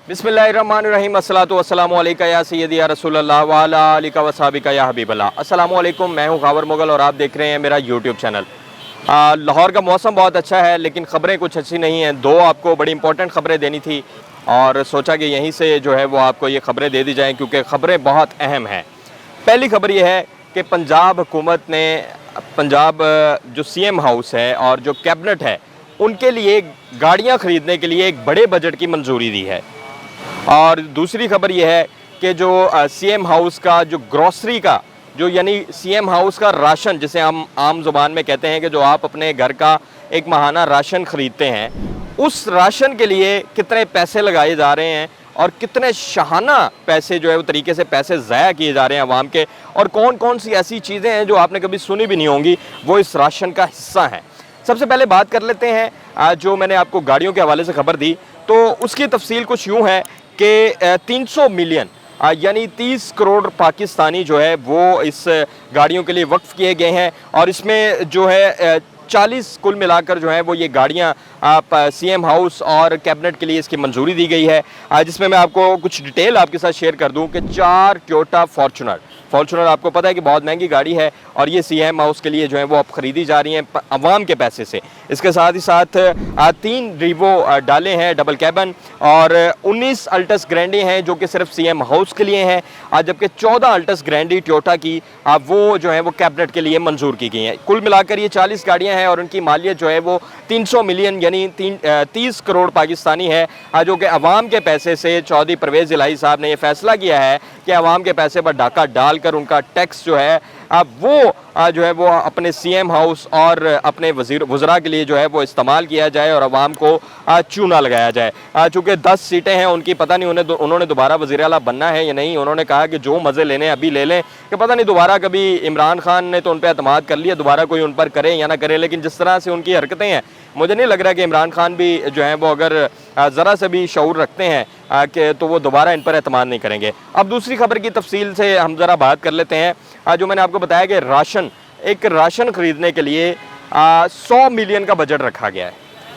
बिस्मिल्लाहिर्रहमानिर्रहीम अस्सलातु वस्सलामु अलैका या सय्यदी या रसूलल्लाह व अला आलिका व सहाबिका या हबीबल्लाह। अस्सलामु अलैकुम, मैं हूं खावर मुगल और आप देख रहे हैं मेरा यूट्यूब चैनल। लाहौर का मौसम बहुत अच्छा है लेकिन ख़बरें कुछ अच्छी नहीं हैं। दो आपको बड़ी इंपॉर्टेंट ख़बरें देनी थी और सोचा कि यहीं से जो है वो आपको ये ख़बरें दे दी जाएँ क्योंकि ख़बरें बहुत अहम हैं। पहली ख़बर ये है कि पंजाब हुकूमत ने पंजाब जो सीएम हाउस है और जो कैबिनेट है उनके लिए गाड़ियाँ ख़रीदने के लिए एक बड़े बजट की मंजूरी दी है। और दूसरी खबर यह है कि जो सीएम हाउस का जो ग्रॉसरी का जो यानी सीएम हाउस का राशन जिसे हम आम ज़ुबान में कहते हैं कि जो आप अपने घर का एक माहाना राशन ख़रीदते हैं, उस राशन के लिए कितने पैसे लगाए जा रहे हैं और कितने शाहाना पैसे जो है वो तरीके से पैसे ज़ाया किए जा रहे हैं आवाम के, और कौन कौन सी ऐसी चीज़ें हैं जो आपने कभी सुनी भी नहीं होंगी वो इस राशन का हिस्सा हैं। सबसे पहले बात कर लेते हैं जो मैंने आपको गाड़ियों के हवाले से खबर दी तो उसकी तफसील कुछ यूँ है कि 300 मिलियन यानी 30 करोड़ पाकिस्तानी जो है वो इस गाड़ियों के लिए वक्फ किए गए हैं और इसमें जो है 40 कुल मिलाकर जो है वो ये गाड़ियाँ सीएम हाउस और कैबिनेट के लिए इसकी मंजूरी दी गई है। जिसमें मैं आपको कुछ डिटेल आपके साथ शेयर कर दूं कि 4 टोयोटा फॉर्च्यूनर आपको पता है कि बहुत महंगी गाड़ी है और ये सीएम हाउस के लिए जो है वो अब ख़रीदी जा रही हैं अवाम के पैसे से। इसके साथ ही साथ 3 रीवो डाले हैं डबल कैबन और 19 अल्टस ग्रैंडी हैं जो कि सिर्फ सीएम हाउस के लिए हैं, जबकि 14 अल्टस ग्रैंडी टोयोटा की वो जो है वो कैबिनेट के लिए मंजूर की गई हैं। कुल मिलाकर ये 40 गाड़ियाँ हैं और उनकी मालियत जो है वो 300 मिलियन यानी 30 करोड़ पाकिस्तानी है, जो कि अवाम के पैसे से चौधरी परवेज़ इलाही साहब ने यह फैसला किया है कि अवाम के पैसे पर डाका डालकर उनका टैक्स जो है वो जो है वो अपने सीएम हाउस और अपने वज़रा के लिए जो है वो इस्तेमाल किया जाए और अवाम को चूना लगाया जाए। चूँकि 10 सीटें हैं उनकी, पता नहीं उन्होंने दोबारा वज़ीर आला बनना है या नहीं। उन्होंने कहा कि जो मज़े लेने अभी ले लें, कि पता नहीं दोबारा कभी इमरान खान ने तो उन पर एतमाद कर लिया, दोबारा कोई उन पर करे या ना करे, लेकिन जिस तरह से उनकी हरकतें हैं मुझे नहीं लग रहा कि इमरान खान भी जो है वो अगर ज़रा से भी शऊर रखते हैं कि तो वो दोबारा इन पर एतमाद नहीं करेंगे। अब दूसरी खबर की तफसील से हम ज़रा बात कर लेते हैं। जो मैंने आपको बताया कि राशन ख़रीदने के लिए 100 मिलियन का बजट रखा गया है।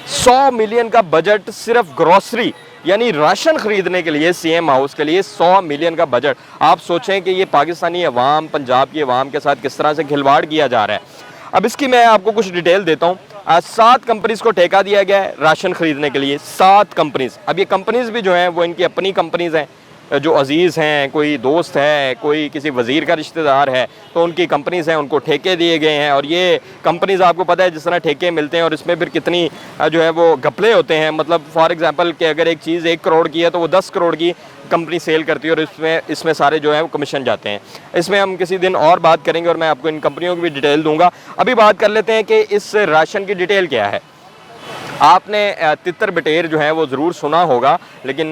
100 मिलियन का बजट सिर्फ ग्रॉसरी यानी राशन ख़रीदने के लिए सीएम हाउस के लिए 100 मिलियन का बजट। आप सोचें कि ये पाकिस्तानी अवाम, पंजाब की अवाम के साथ किस तरह से खिलवाड़ किया जा रहा है। अब इसकी मैं आपको कुछ डिटेल देता हूँ। 7 कंपनीज़ को ठेका दिया गया है राशन ख़रीदने के लिए, 7 कंपनीज़। अब ये कंपनीज़ भी जो हैं वो इनकी अपनी कंपनीज़ हैं, जो अजीज़ हैं, कोई दोस्त है, कोई किसी वज़ीर का रिश्तेदार है, तो उनकी कंपनीज़ हैं, उनको ठेके दिए गए हैं। और ये कंपनीज़ आपको पता है जिस तरह ठेके मिलते हैं और इसमें फिर कितनी जो है वो घपले होते हैं। मतलब फॉर एग्ज़ाम्पल कि अगर एक चीज़ 1 करोड़ की है तो वो 10 करोड़ की कंपनी सेल करती है और इसमें सारे जो है वो कमीशन जाते हैं। इसमें हम किसी दिन और बात करेंगे और मैं आपको इन कंपनियों की भी डिटेल दूंगा। अभी बात कर लेते हैं कि इस राशन की डिटेल क्या है। आपने तितर बटेर जो है वो ज़रूर सुना होगा, लेकिन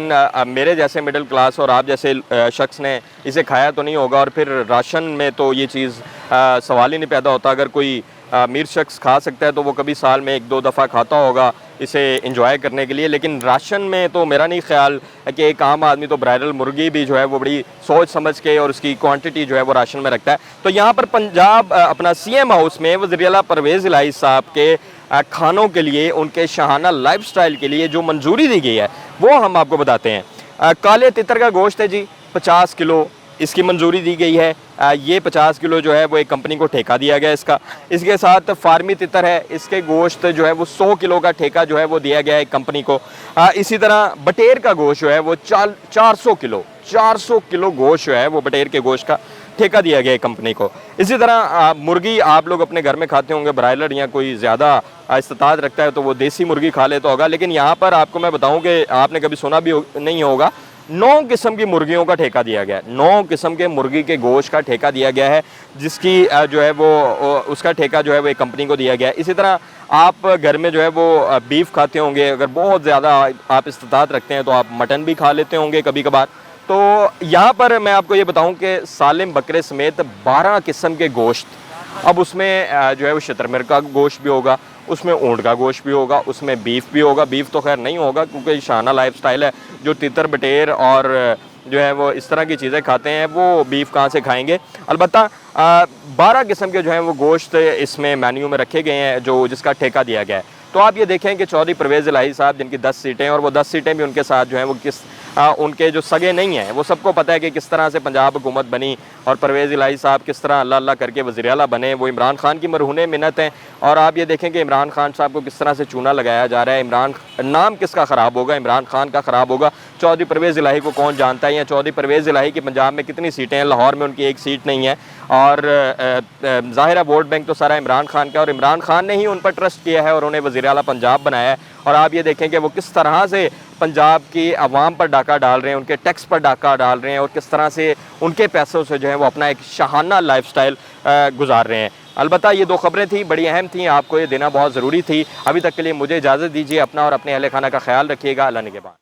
मेरे जैसे मिडिल क्लास और आप जैसे शख्स ने इसे खाया तो नहीं होगा और फिर राशन में तो ये चीज़ सवाल ही नहीं पैदा होता। अगर कोई अमीर शख्स खा सकता है तो वो कभी साल में 1-2 दफ़ा खाता होगा इसे इंजॉय करने के लिए, लेकिन राशन में तो मेरा नहीं ख्याल है कि एक आम आदमी तो ब्रायलर मुर्गी भी जो है वो बड़ी सोच समझ के और उसकी क्वांटिटी जो है वो राशन में रखता है। तो यहाँ पर पंजाब अपना सीएम हाउस में वज़ीर आला परवेज़ इलाही साहब के खानों के लिए, उनके शाहाना लाइफस्टाइल के लिए जो मंजूरी दी गई है वो हम आपको बताते हैं। काले तितर का गोश्त है जी 50 किलो, इसकी मंजूरी दी गई है। ये 50 किलो जो है वो एक कंपनी को ठेका दिया गया इसका। इसके साथ फार्मी तितर है, इसके गोश्त जो है वो 100 किलो का ठेका जो है वो दिया गया है एक कंपनी को। इसी तरह बटेर का गोश्त जो है वो 400 किलो गोश्त जो है वो बटेर के गोश्त का ठेका दिया गया है कंपनी को। इसी तरह मुर्गी आप लोग अपने घर में खाते होंगे, ब्रायलर या कोई ज़्यादा इस्तात रखता है तो वो देसी मुर्गी खा लेता होगा, लेकिन यहाँ पर आपको मैं बताऊँ कि आपने कभी सुना भी नहीं होगा, 9 किस्म की मुर्गियों का ठेका दिया गया है। 9 किस्म के मुर्गी के गोश्त का ठेका दिया गया है, जिसकी जो है वो उसका ठेका जो है वो एक कंपनी को दिया गया है। इसी तरह आप घर में जो है वो बीफ खाते होंगे, अगर बहुत ज़्यादा आप इस्तात रखते हैं तो आप मटन भी खा लेते होंगे कभी कभार। तो यहाँ पर मैं आपको ये बताऊँ कि सालिम बकरे समेत 12 किस्म के गोश्त, अब उसमें जो है वो शतरमिर का गोश्त भी होगा, उसमें ऊँट का गोश्त भी होगा, उसमें बीफ भी होगा। बीफ तो खैर नहीं होगा क्योंकि शाना लाइफस्टाइल है, जो तितर बटेर और जो है वो इस तरह की चीज़ें खाते हैं वो बीफ कहाँ से खाएंगे। अलबत्ता 12 किस्म के जो हैं वो गोश्त इसमें मेन्यू में रखे गए हैं जो जिसका ठेका दिया गया है। तो आप ये देखें कि चौधरी परवेज़ इलाही साहब जिनकी 10 सीटें और वो 10 सीटें भी उनके साथ जो हैं वो उनके जो सगे नहीं हैं, वो सबको पता है कि किस तरह से पंजाब हुकूमत बनी और परवेज़ इलाही साहब किस तरह अल्लाह अल्लाह करके वज़ीर आला बने। वो इमरान खान की मरहून मिन्नत हैं। और आप ये देखें कि इमरान खान साहब को किस तरह से चूना लगाया जा रहा है। इमरान नाम किसका ख़राब होगा? इमरान खान का ख़राब होगा। चौधरी परवेज़ इलाही को कौन जानता है, या चौधरी परवेज़ इलाही की पंजाब में कितनी सीटें हैं? लाहौर में उनकी एक सीट नहीं है। और ज़ाहिर है वोट बैंक तो सारा इमरान खान का, और इमरान खान ने ही उन पर ट्रस्ट किया है और उन्हें वज़ीर आला पंजाब बनाया है। और आप ये देखें कि वो किस तरह से पंजाब की आवाम पर डाका डाल रहे हैं, उनके टैक्स पर डाका डाल रहे हैं, और किस तरह से उनके पैसों से जो है वो अपना एक शाहाना लाइफस्टाइल गुजार रहे हैं। अलबत्ता ये 2 खबरें थी, बड़ी अहम थी, आपको ये देना बहुत ज़रूरी थी। अभी तक के लिए मुझे इजाज़त दीजिए। अपना और अपने अहले खाना का ख्याल रखिएगा। अल्लाह निगहबान।